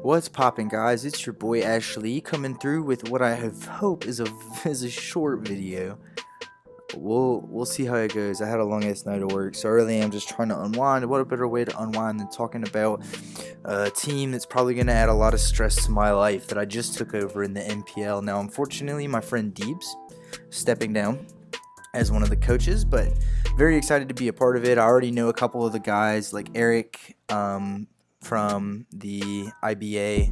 What's poppin', guys? It's your boy Ashley coming through with what I hope is a short video. We'll see how it goes. I had a long ass night of work, so early I'm just trying to unwind. What a better way to unwind than talking about a team that's probably gonna add a lot of stress to my life that I just took over in the NPL. Now, unfortunately, my friend Deebs stepping down as one of the coaches, but very excited to be a part of it. I already know a couple of the guys like Eric from the IBA.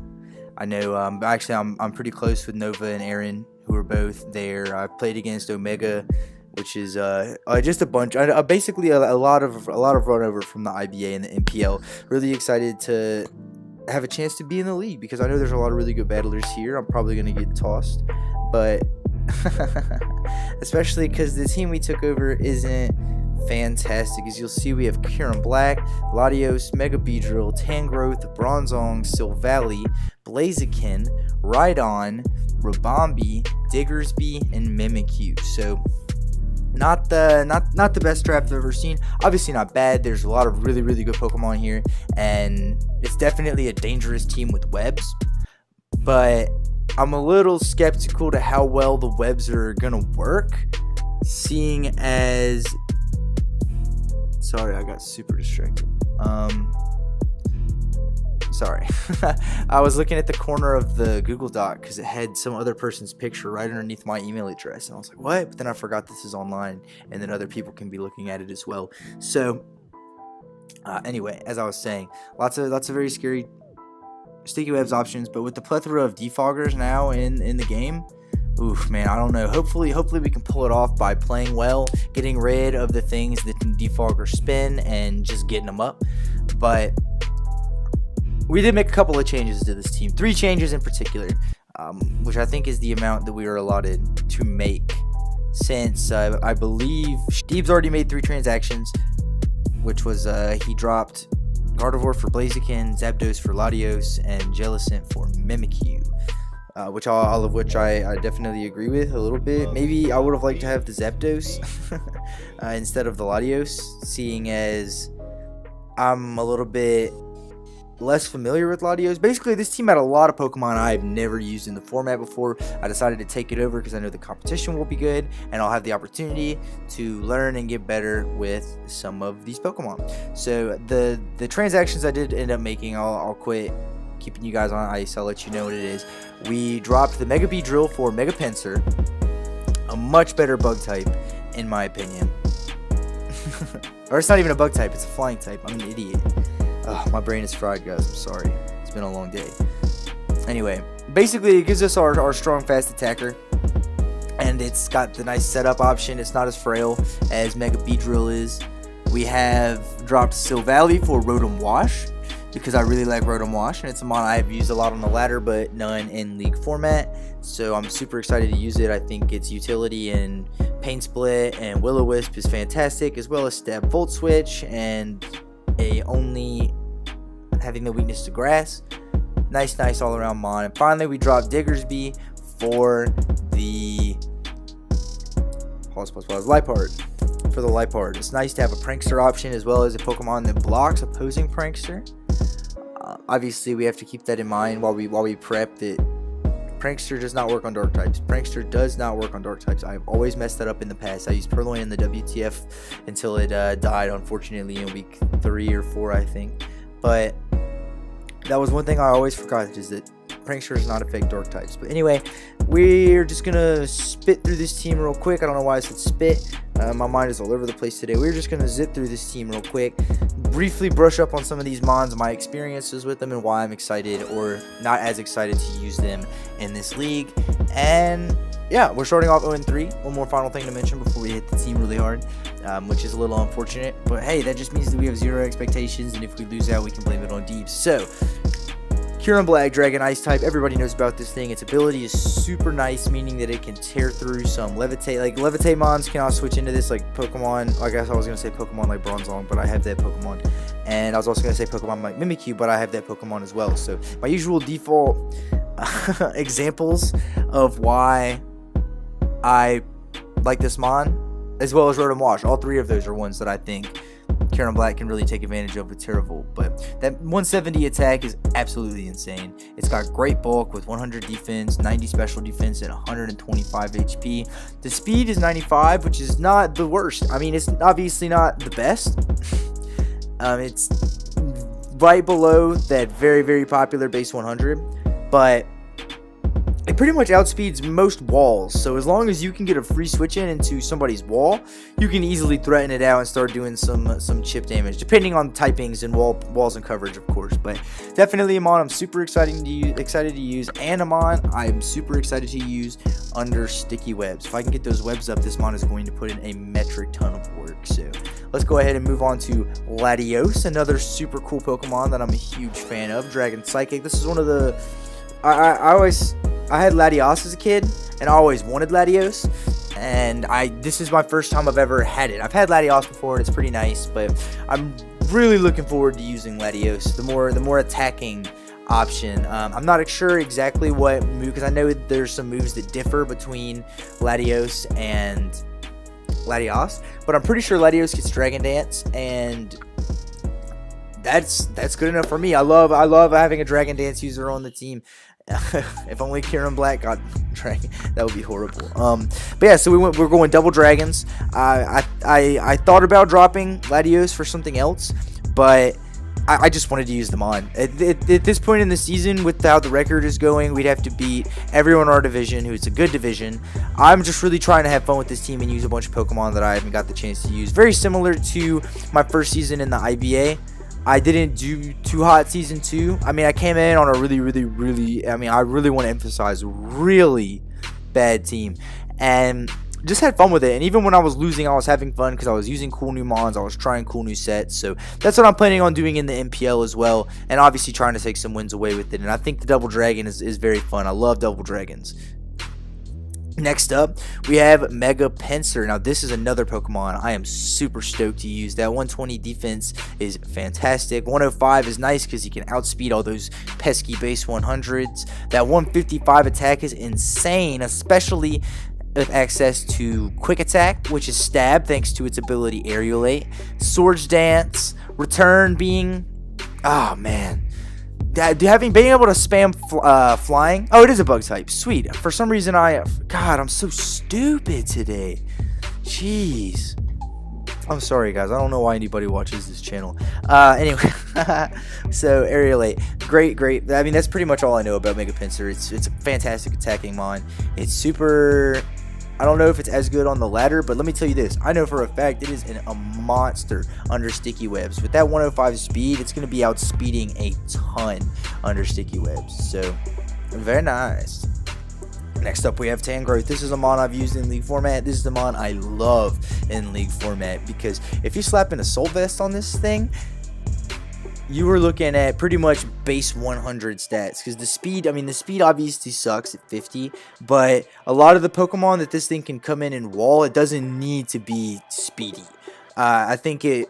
I know actually I'm pretty close with Nova and Aaron, who are both there. I've played against Omega, which is just a bunch, basically a lot of run over from the IBA and the NPL. Really excited to have a chance to be in the league because I know there's a lot of really good battlers here. I'm probably gonna get tossed, but especially because the team we took over isn't fantastic. As you'll see, we have Kyurem-Black, Latios, Mega Beedrill, Tangrowth, Bronzong, Silvally, Blaziken, Rhydon, Rabombi, Diggersby, and Mimikyu. So not the best draft I've ever seen. Obviously not bad. There's a lot of really good Pokemon here, and it's definitely a dangerous team with webs. But I'm a little skeptical to how well the webs are gonna work, seeing as sorry, I got super distracted. Sorry. I was looking at the corner of the Google Doc because it had some other person's picture right underneath my email address. And I was like, what? But then I forgot this is online and then other people can be looking at it as well. So, anyway, as I was saying, lots of very scary sticky webs options. But with the plethora of defoggers now in the game, oof, man, I don't know. Hopefully we can pull it off by playing well, getting rid of the things that can defog or spin, and just getting them up. But we did make a couple of changes to this team. 3 changes in particular, which I think is the amount that we are allotted to make. Since I believe Deeb's already made 3 transactions, which was he dropped Gardevoir for Blaziken, Zapdos for Latios, and Jellicent for Mimikyu. Which all of which I definitely agree with a little bit. Maybe I would have liked to have the Zapdos instead of the Latios, seeing as I'm a little bit less familiar with Latios. Basically, this team had a lot of Pokemon I've never used in the format before. I decided to take it over because I know the competition will be good, and I'll have the opportunity to learn and get better with some of these Pokemon. So the transactions I did end up making, I'll quit keeping you guys on ice. I'll let you know what it is. We dropped the Mega Beedrill for Mega Pinsir, a much better bug type in my opinion. Or it's not even a bug type, it's a flying type. I'm an idiot. Ugh, my brain is fried, guys. I'm sorry. It's been a long day. Anyway, basically it gives us our strong fast attacker, and it's got the nice setup option. It's not as frail as Mega Beedrill is. We have dropped Silvally for Rotom Wash, because I really like Rotom Wash, and it's a mon I've used a lot on the ladder, but none in league format. So I'm super excited to use it. I think its utility in Pain Split and Will-O-Wisp is fantastic, as well as Stab Volt Switch and only having the weakness to grass. Nice all around mon. And finally, we dropped Diggersby for the Liepard. For the Liepard, it's nice to have a Prankster option as well as a Pokemon that blocks opposing Prankster. Obviously, we have to keep that in mind while we prep that Prankster does not work on Dark types. Prankster does not work on Dark types. I've always messed that up in the past. I used Purloin in the WTF until it died, unfortunately, in week 3 or 4, I think. But that was one thing I always forgot, is that Prankster does not affect Dark types. But anyway, we're just gonna spit through this team real quick. I don't know why I said spit. My mind is all over the place today. We're just gonna zip through this team real quick, briefly brush up on some of these mons, my experiences with them, and why I'm excited or not as excited to use them in this league. And yeah, we're starting off 0-3. One more final thing to mention before we hit the team really hard, which is a little unfortunate, but hey, that just means that we have 0 expectations, and if we lose out, we can blame it on Deebs. So Kyurem-Black, Dragon Ice type. Everybody knows about this thing. Its ability is super nice, meaning that it can tear through some Levitate. Like, Levitate mons cannot switch into this, like Pokemon. I guess I was going to say Pokemon like Bronzong, but I have that Pokemon. And I was also going to say Pokemon like Mimikyu, but I have that Pokemon as well. So, my usual default examples of why I like this mon, as well as Rotom Wash. All 3 of those are ones that I think Kyurem-Black can really take advantage of with Terravolt. But that 170 attack is absolutely insane. It's got great bulk with 100 defense, 90 special defense, and 125 HP. The speed is 95, which is not the worst. I mean, it's obviously not the best. It's right below that very, very popular base 100, but it pretty much outspeeds most walls. So as long as you can get a free switch in into somebody's wall, you can easily threaten it out and start doing some chip damage, depending on typings and walls and coverage, of course. But definitely a mon I'm super excited to use, and a mon I'm super excited to use under sticky webs. If I can get those webs up, this mon is going to put in a metric ton of work. So let's go ahead and move on to Latios, another super cool Pokemon that I'm a huge fan of. Dragon Psychic. This is one of the I had Latios as a kid, and I always wanted Latios, and this is my first time I've ever had it. I've had Latios before, and it's pretty nice, but I'm really looking forward to using Latios, the more attacking option. I'm not sure exactly what move, because I know there's some moves that differ between Latios and Latios, but I'm pretty sure Latios gets Dragon Dance, and that's good enough for me. I love having a Dragon Dance user on the team. If only Kyurem-Black got dragon, that would be horrible. But yeah, so we're going double dragons. I thought about dropping Latios for something else, but I just wanted to use them on. At this point in the season, with how the record is going, we'd have to beat everyone in our division, who's a good division. I'm just really trying to have fun with this team and use a bunch of Pokemon that I haven't got the chance to use. Very similar to my first season in the IBA. I didn't do too hot season 2. I mean, I came in on a really I really want to emphasize really bad team, and just had fun with it. And even when I was losing, I was having fun because I was using cool new mons, I was trying cool new sets. So that's what I'm planning on doing in the NPL as well, and obviously trying to take some wins away with it. And I think the double dragon is very fun. I love double dragons. Next up, we have Mega Pinsir. Now, this is another Pokemon I am super stoked to use. That 120 defense is fantastic. 105 is nice because he can outspeed all those pesky base 100s. That 155 attack is insane, especially with access to Quick Attack, which is Stab thanks to its ability Aerialate. Swords Dance, Return being... oh, man. Being able to spam flying. Oh, it is a bug type. Sweet. For some reason, God, I'm so stupid today. Jeez. I'm sorry, guys. I don't know why anybody watches this channel. Anyway, so Aerialate, great. I mean, that's pretty much all I know about Mega Pinsir. It's a fantastic attacking mon. It's super. I don't know if it's as good on the ladder, but let me tell you this. I know for a fact it is a monster under sticky webs. With that 105 speed, it's going to be outspeeding a ton under sticky webs. So, very nice. Next up, we have Tangrowth. This is a mon I've used in League format. This is the mon I love in League format because if you slap an Assault Vest on this thing, you were looking at pretty much base 100 stats, because the speed obviously sucks at 50, but a lot of the Pokemon that this thing can come in and wall, it doesn't need to be speedy. I think I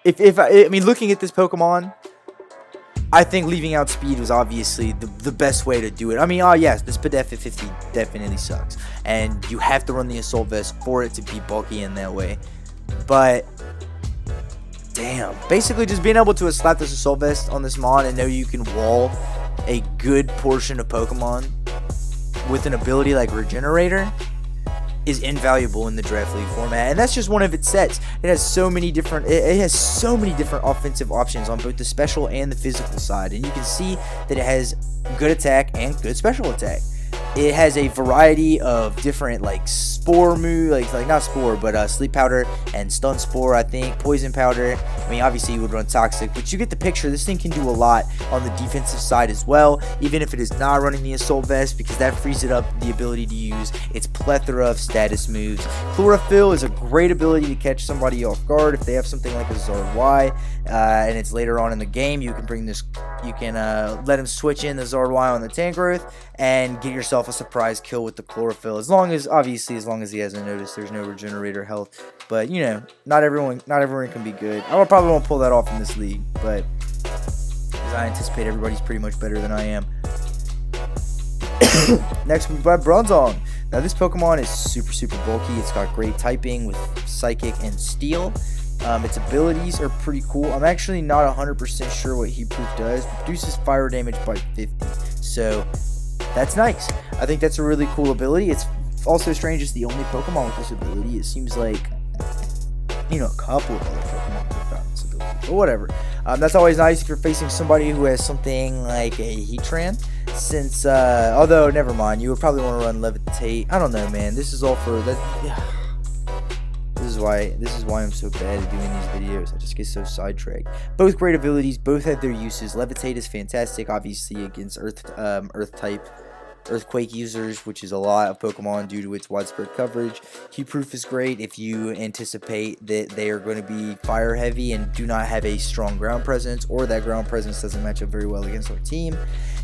mean, looking at this Pokemon, I think leaving out speed was obviously the best way to do it. I mean, yes, the Spadef at 50 definitely sucks, and you have to run the Assault Vest for it to be bulky in that way, but damn, basically just being able to slap this Assault Vest on this mon and know you can wall a good portion of Pokemon with an ability like Regenerator is invaluable in the Draft League format, and that's just one of its sets. It has so many different offensive options on both the special and the physical side, and you can see that it has good attack and good special attack. It has a variety of different like spore move, like not spore, but sleep powder and stun spore. I think poison powder. I mean, obviously you would run toxic, but you get the picture. This thing can do a lot on the defensive side as well, even if it is not running the Assault Vest, because that frees it up the ability to use its plethora of status moves. Chlorophyll is a great ability to catch somebody off guard if they have something like a Zard Y, and it's later on in the game. You can bring this. You can let him switch in the Zard Y on the Tangrowth and get yourself a surprise kill with the Chlorophyll, as long as he hasn't noticed there's no Regenerator health. But you know, not everyone can be good. I probably won't pull that off in this league, but as I anticipate everybody's pretty much better than I am. Next we've got Bronzong. Now this Pokemon is super bulky. It's got great typing with Psychic and Steel, Its abilities are pretty cool. I'm actually not 100% sure what Heat Proof does. It reduces fire damage by 50. So that's nice. I think that's a really cool ability. It's also strange it's the only Pokemon with this ability. It seems like, you know, a couple of other Pokemon have gotten this ability. But whatever. That's always nice if you're facing somebody who has something like a Heatran. Since, although, never mind. You would probably want to run Levitate. I don't know, man. This is all for that. Yeah. This is why I'm so bad at doing these videos. I just get so sidetracked. Both great abilities, both have their uses. Levitate is fantastic, obviously, against Earth type Earthquake users, which is a lot of Pokemon due to its widespread coverage. Heat Proof is great if you anticipate that they are going to be fire heavy and do not have a strong ground presence, or that ground presence doesn't match up very well against our team.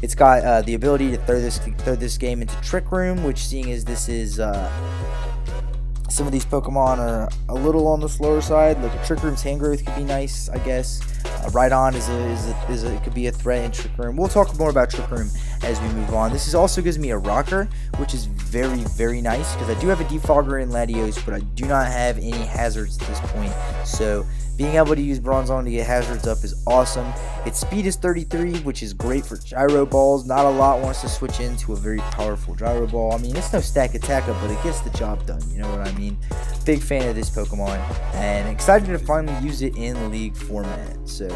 It's got the ability to throw this game into Trick Room, which, seeing as this is some of these Pokemon are a little on the slower side. Like a Trick Room's Hand Growth could be nice, I guess. Rhydon it could be a threat in Trick Room. We'll talk more about Trick Room as we move on. This also gives me a Rocker, which is very, very nice because I do have a Defogger in Latios, but I do not have any hazards at this point. So being able to use Bronzong to get hazards up is awesome. Its speed is 33, which is great for Gyro Balls. Not a lot wants to switch into a very powerful Gyro Ball. I mean, it's no stack attacker, but it gets the job done. You know what I mean? Big fan of this Pokemon, and excited to finally use it in League format. So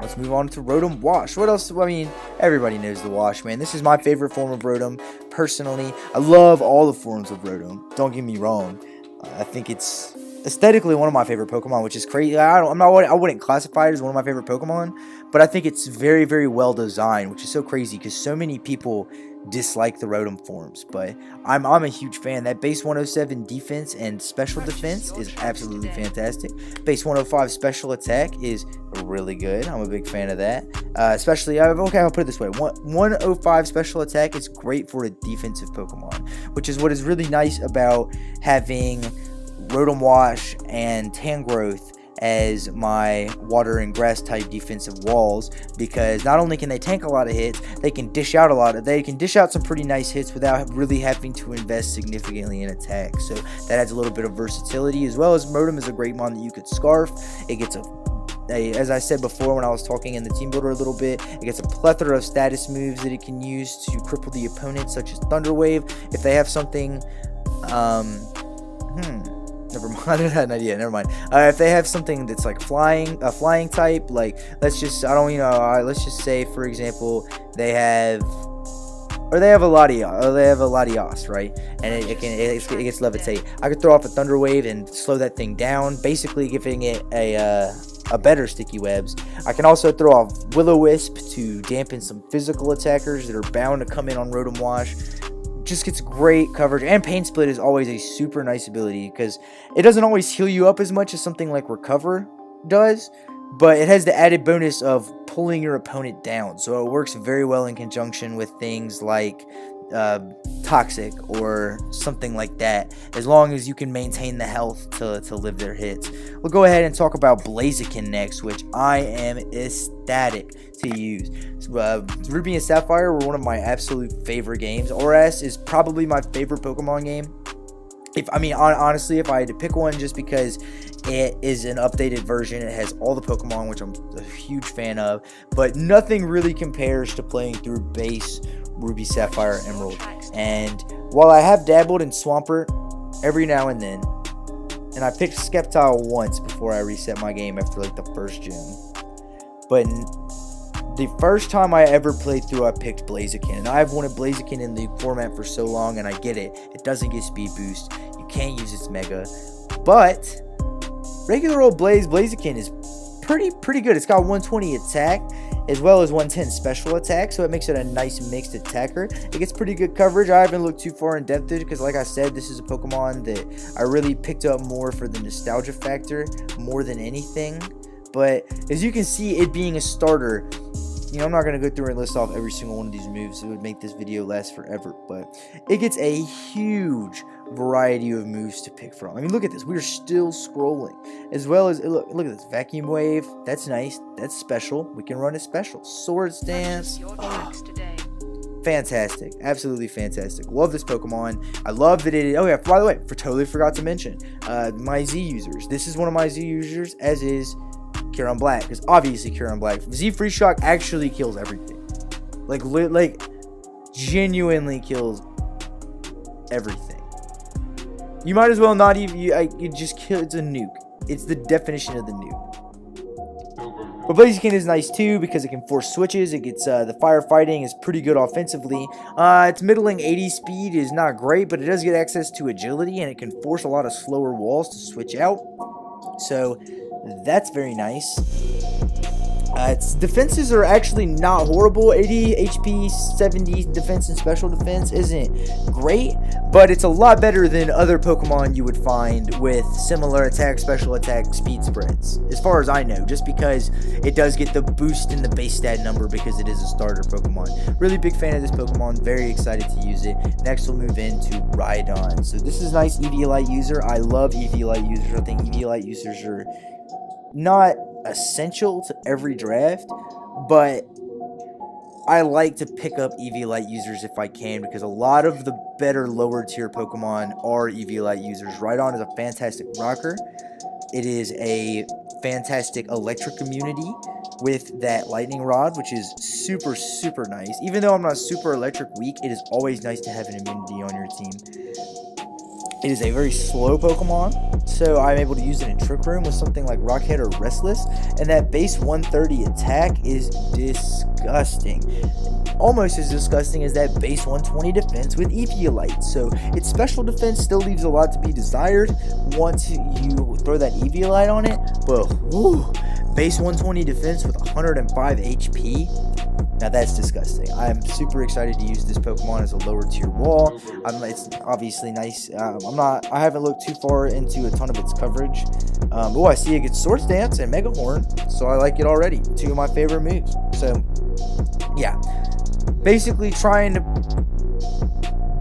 let's move on to Rotom Wash. What else? I mean, everybody knows the Wash, man. This is my favorite form of Rotom, personally. I love all the forms of Rotom. Don't get me wrong. I think it's aesthetically one of my favorite Pokemon, which is crazy. I wouldn't classify it as one of my favorite Pokemon, but I think it's very, very well designed, which is so crazy because so many people dislike the Rotom forms, but I'm a huge fan. That base 107 defense and special defense is absolutely fantastic. Base 105 special attack is really good. I'm a big fan of that. Especially, okay, I'll put it this way. 105 special attack is great for a defensive Pokemon, which is what is really nice about having Rotom Wash and Tangrowth as my water and grass type defensive walls, because not only can they tank a lot of hits, they can dish out some pretty nice hits without really having to invest significantly in attack. So that adds a little bit of versatility, as well as Rotom is a great mon that you could Scarf. It gets as I said before when I was talking in the team builder a little bit, it gets a plethora of status moves that it can use to cripple the opponent, such as Thunder Wave. If they have something, never mind. I had an idea. Never mind. If they have something that's like a flying type, like let's just say for example they have a Latios, right? And it gets Levitate. I could throw off a Thunder Wave and slow that thing down, basically giving it a better Sticky Webs. I can also throw off Will-O-Wisp to dampen some physical attackers that are bound to come in on Rotom Wash. Just gets great coverage, and Pain Split is always a super nice ability because it doesn't always heal you up as much as something like Recover does, but it has the added bonus of pulling your opponent down, so it works very well in conjunction with things like Toxic or something like that, as long as you can maintain the health to live their hits. We'll go ahead and talk about Blaziken next, which I am ecstatic to use. Ruby and Sapphire were one of my absolute favorite games. ORAS is probably my favorite Pokemon game. Honestly, if I had to pick one, just because it is an updated version, it has all the Pokemon, which I'm a huge fan of, but nothing really compares to playing through base Ruby, Sapphire, Emerald. And while I have dabbled in Swampert every now and then, and I picked Sceptile once before I reset my game after like the first gym, but the first time I ever played through, I picked Blaziken, and I've wanted Blaziken in the format for so long, and I get it. It doesn't get speed boost. You can't use its Mega, but regular old Blaziken is pretty good. It's got 120 attack as well as 110 special attack, so it makes it a nice mixed attacker. It gets pretty good coverage. I haven't looked too far in depth because, like I said, this is a Pokemon that I really picked up more for the nostalgia factor more than anything. But as you can see, it being a starter, I'm not going to go through and list off every single one of these moves. It would make this video last forever, but it gets a huge variety of moves to pick from. I mean, look at this. We are still scrolling. As well as, look at this. Vacuum Wave. That's nice. That's special. We can run a special. Sword Stance. fantastic, absolutely fantastic. Love this Pokemon. I love that it. Oh yeah, by the way, totally forgot to mention my Z users. This is one of my Z users, as is Kyurem-Black, because obviously Kyurem-Black Z Free Shock actually kills everything. Like genuinely kills everything. You might as well not even. You just kill. It's a nuke. It's the definition of the nuke. But Blaziken is nice too because it can force switches. It gets the firefighting is pretty good offensively. Its middling 80 speed is not great, but it does get access to agility and it can force a lot of slower walls to switch out. So that's very nice. Its defenses are actually not horrible. 80 HP, 70 defense and special defense isn't great, but it's a lot better than other Pokemon you would find with similar attack, special attack, speed spreads, as far as I know, just because it does get the boost in the base stat number because it is a starter Pokemon. Really big fan of this Pokemon, very excited to use it. Next we'll move into Rhydon. So this is nice Eviolite user. I love Eviolite users. I think Eviolite users are not essential to every draft, but I like to pick up Eviolite users if I can because a lot of the better lower tier Pokemon are Eviolite users. Rhydon is a fantastic rocker. It is a fantastic electric immunity with that lightning rod, which is super, super nice. Even though I'm not super electric weak, it is always nice to have an immunity on your team. It is a very slow Pokemon, so I'm able to use it in Trick Room with something like Rockhead or Restless, and that base 130 attack is disgusting. Almost as disgusting as that base 120 defense with Eviolite. So its special defense still leaves a lot to be desired once you throw that Eviolite on it, but base 120 defense with 105 HP. Now that's disgusting. I'm super excited to use this Pokemon as a lower tier wall. It's obviously nice. I haven't looked too far into a ton of its coverage. I see it gets Swords Dance and Mega Horn, so I like it already. Two of my favorite moves. So yeah, basically trying to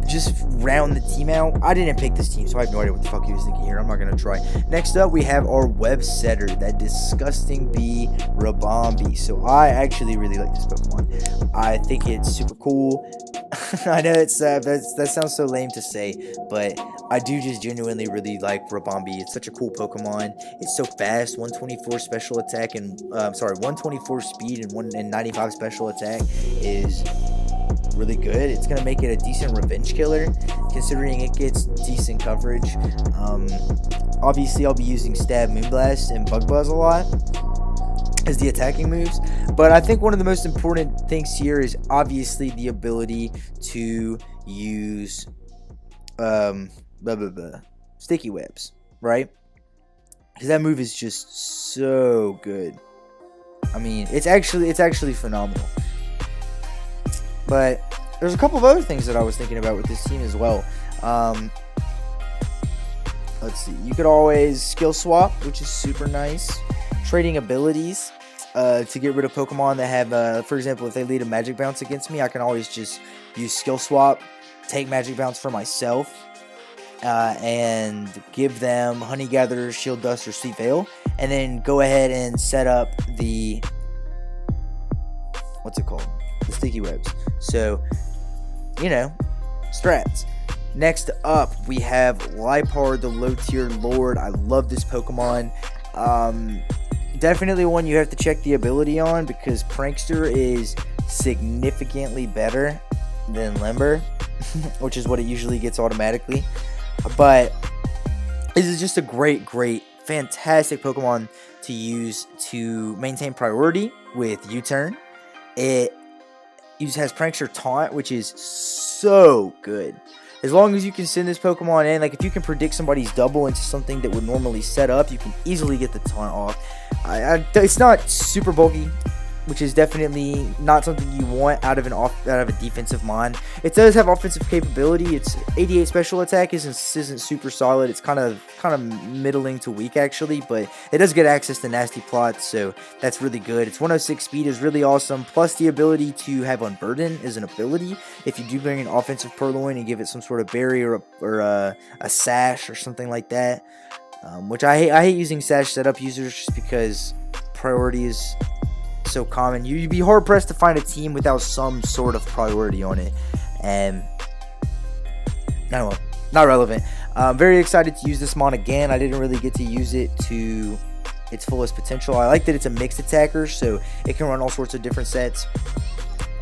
just round the team out. I didn't pick this team, so I have no idea what the fuck he was thinking here. I'm not going to try. Next up, we have our web setter, that disgusting bee, Kyurem-B. So I actually really like this Pokemon. I think it's super cool. I know that sounds so lame to say, but I do just genuinely really like Kyurem-B. It's such a cool Pokemon. It's so fast. 124 special attack and 124 speed and 95 special attack is really good. It's gonna make it a decent revenge killer considering it gets decent coverage. Obviously I'll be using Stab, Moonblast, and Bug Buzz a lot as the attacking moves, but I think one of the most important things here is obviously the ability to use sticky webs, right? Because that move is just so good. I mean, it's actually phenomenal. But there's a couple of other things that I was thinking about with this team as well. Let's see. You could always skill swap, which is super nice. Trading abilities to get rid of Pokemon that have, for example, if they lead a Magic Bounce against me, I can always just use skill swap, take Magic Bounce for myself, and give them Honey Gather, Shield Dust, or Sweet Veil, and then go ahead and set up the the sticky webs. So, strats. Next up, we have Liepard, the low tier lord. I love this Pokemon. Definitely one you have to check the ability on because Prankster is significantly better than Limber, which is what it usually gets automatically. But this is just a great, fantastic Pokemon to use to maintain priority with U-Turn. It has Prankster Taunt, which is so good. As long as you can send this Pokemon in, like if you can predict somebody's double into something that would normally set up, you can easily get the Taunt off. It's not super bulky, which is definitely not something you want out of a defensive mon. It does have offensive capability. It's 88 special attack isn't super solid. It's kind of middling to weak actually, but it does get access to nasty plots, so that's really good. Its 106 speed is really awesome. Plus the ability to have Unburden is an ability. If you do bring an offensive Purloin and give it some sort of berry or a sash or something like that, which I hate using sash setup users just because priority is so common. You'd be hard pressed to find a team without some sort of priority on it. And I don't know, not relevant. I'm very excited to use this mon again. I didn't really get to use it to its fullest potential. I like that it's a mixed attacker, so it can run all sorts of different sets,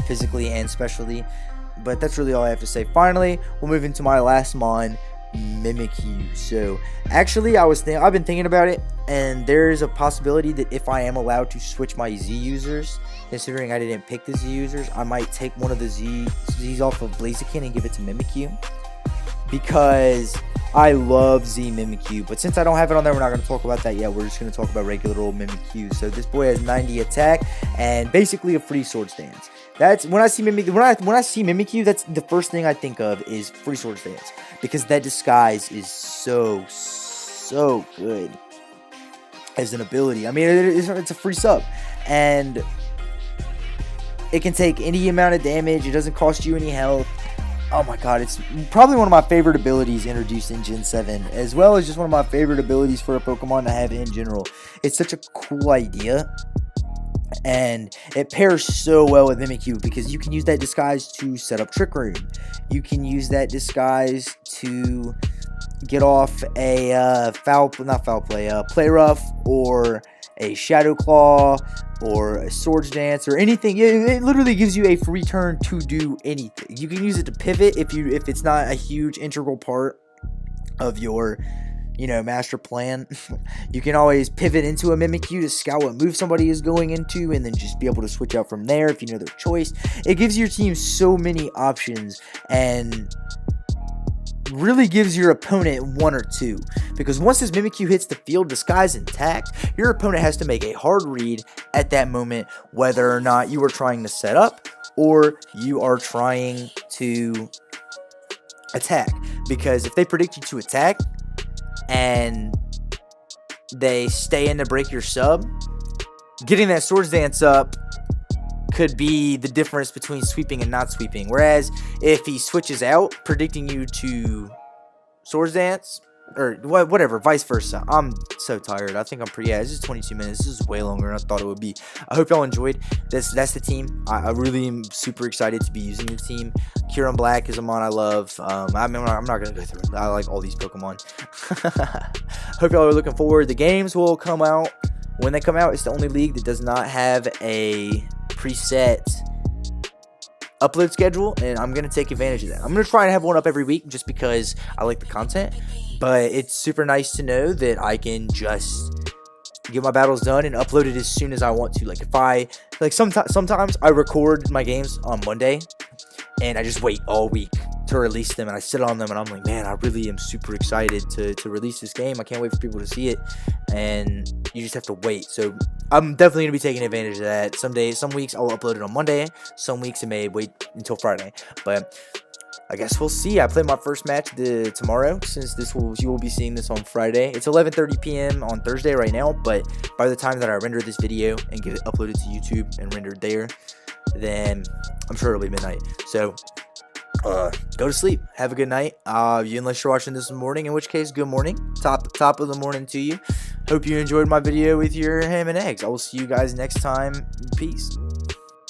physically and specially. But that's really all I have to say. Finally, we'll move into my last mon, Mimikyu. So actually, I've been thinking about it, and there's a possibility that if I am allowed to switch my Z users, considering I didn't pick the Z users, I might take one of the Z's off of Blaziken and give it to Mimikyu, because I love Z Mimikyu. But since I don't have it on there, we're not going to talk about that yet. We're just going to talk about regular old Mimikyu. So this boy has 90 attack and basically a free Swords Dance. That's when I see Mimikyu, that's the first thing I think of is free Swords Dance, because that disguise is so good as an ability. I mean, it's a free sub, and it can take any amount of damage. It doesn't cost you any health. Oh my god, it's probably one of my favorite abilities introduced in Gen 7, as well as just one of my favorite abilities for a Pokemon to have in general. It's such a cool idea, and it pairs so well with Mimikyu, because you can use that disguise to set up Trick Room. You can use that disguise to get off a Play Rough, or a Shadow Claw, or a Swords Dance, or anything. It literally gives you a free turn to do anything. You can use it to pivot if it's not a huge integral part of your, master plan. You can always pivot into a Mimikyu to scout what move somebody is going into, and then just be able to switch out from there if you know their choice. It gives your team so many options, and really gives your opponent one or two, because once this Mimikyu hits the field disguise intact, your opponent has to make a hard read at that moment, whether or not you are trying to set up or you are trying to attack. Because if they predict you to attack and they stay in to break your sub, getting that Swords Dance up could be the difference between sweeping and not sweeping. Whereas if he switches out, predicting you to Swords Dance, or whatever, vice versa. I'm so tired. I think I'm pretty, this is 22 minutes. This is way longer than I thought it would be. I hope y'all enjoyed this. That's the team. I really am super excited to be using the team. Kyurem-Black is a mon I love. I'm not going to go through it. I like all these Pokemon. Hope y'all are looking forward. The games will come out when they come out. It's the only league that does not have a preset upload schedule, and I'm gonna take advantage of that. I'm gonna try and have one up every week just because I like the content, but it's super nice to know that I can just get my battles done and upload it as soon as I want to. Like if I sometimes I record my games on Monday and I just wait all week to release them, and I sit on them and I'm like, man, I really am super excited to release this game. I can't wait for people to see it, and you just have to wait. So I'm definitely gonna be taking advantage of that. Some weeks I'll upload it on Monday, some weeks it may wait until Friday, but I guess we'll see. I play my first match tomorrow, since you will be seeing this on Friday. It's 11:30 p.m. on Thursday right now, but by the time that I render this video and get it uploaded to YouTube and rendered there, then I'm sure it'll be midnight. So go to sleep. Have a good night. Unless you're watching this in the morning, in which case, good morning. Top of the morning to you. Hope you enjoyed my video with your ham and eggs. I will see you guys next time. Peace.